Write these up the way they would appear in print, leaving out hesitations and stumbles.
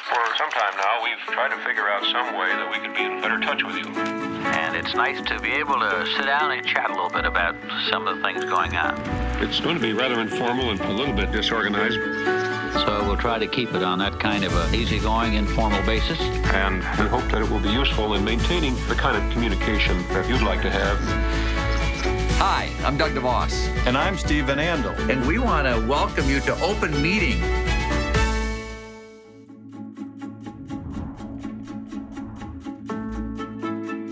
For some time now, we've tried to figure out some way that we could be in better touch with you. And it's nice to be able to sit down and chat a little bit about some of the things going on. It's going to be rather informal and a little bit disorganized. So we'll try to keep it on that kind of an easygoing, informal basis. And we hope that it will be useful in maintaining the kind of communication that you'd like to have. Hi, I'm Doug DeVos. And I'm Steve Van Andel. And we want to welcome you to Open Meeting.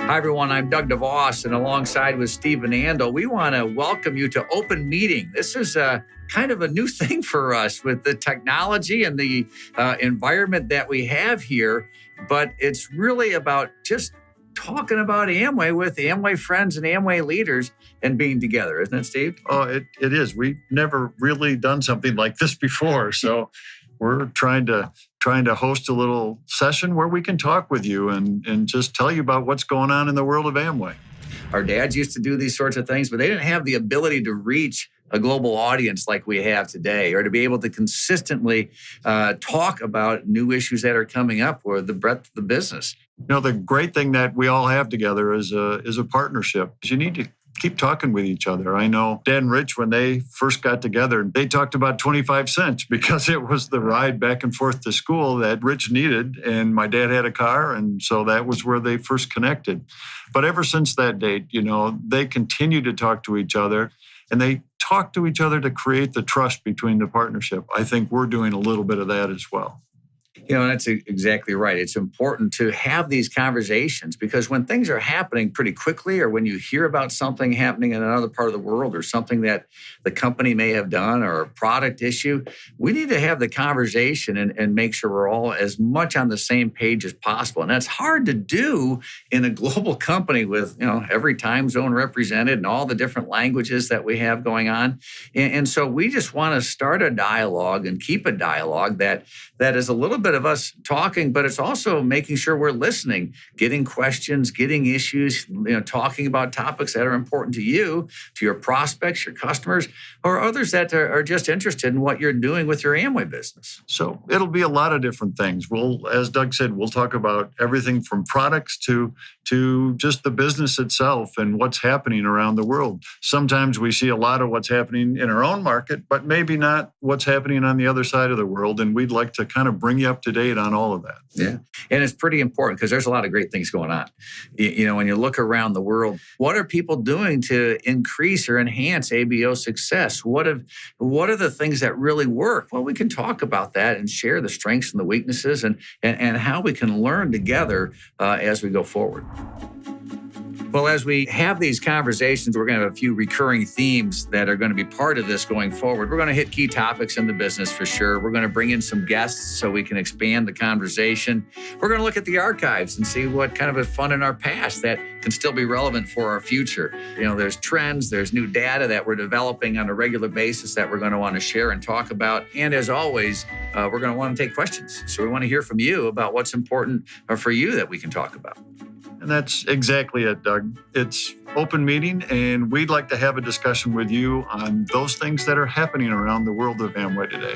Hi, everyone. I'm Doug DeVos, and alongside with Steve Van Andel, we want to welcome you to Open Meeting. This is kind of a new thing for us with the technology and the environment that we have here, but it's really about just talking about Amway with Amway friends and Amway leaders and being together, isn't it, Steve? Oh, it is. We've never really done something like this before, so we're trying to host a little session where we can talk with you and just tell you about what's going on in the world of Amway. Our dads used to do these sorts of things, but they didn't have the ability to reach a global audience like we have today, or to be able to consistently talk about new issues that are coming up or the breadth of the business. You know, the great thing that we all have together is a partnership. You need to keep talking with each other. I know Dad and Rich, when they first got together, they talked about 25 cents because it was the ride back and forth to school that Rich needed. And my dad had a car. And so that was where they first connected. But ever since that date, you know, they continue to talk to each other, and they talk to each other to create the trust between the partnership. I think we're doing a little bit of that as well. You know, that's exactly right. It's important to have these conversations because when things are happening pretty quickly, or when you hear about something happening in another part of the world, or something that the company may have done, or a product issue, we need to have the conversation and make sure we're all as much on the same page as possible. And that's hard to do in a global company with, you know, every time zone represented and all the different languages that we have going on. And so we just want to start a dialogue and keep a dialogue that is a little bit of us talking, but it's also making sure we're listening, getting questions, getting issues, you know, talking about topics that are important to you, to your prospects, your customers, or others that are just interested in what you're doing with your Amway business. So it'll be a lot of different things. We'll, as Doug said, we'll talk about everything from products to just the business itself and what's happening around the world. Sometimes we see a lot of what's happening in our own market, but maybe not what's happening on the other side of the world. And we'd like to kind of bring you up to date on all of that. Yeah. And it's pretty important because there's a lot of great things going on. You know, when you look around the world, what are people doing to increase or enhance ABO success? What are the things that really work? Well, we can talk about that and share the strengths and the weaknesses and how we can learn together as we go forward. Well, as we have these conversations, we're going to have a few recurring themes that are going to be part of this going forward. We're going to hit key topics in the business for sure. We're going to bring in some guests so we can expand the conversation. We're going to look at the archives and see what kind of is fun in our past that can still be relevant for our future. You know, there's trends, there's new data that we're developing on a regular basis that we're going to want to share and talk about. And as always, we're going to want to take questions. So we want to hear from you about what's important for you that we can talk about. And that's exactly it, Doug. It's Open Meeting, and we'd like to have a discussion with you on those things that are happening around the world of Amway today.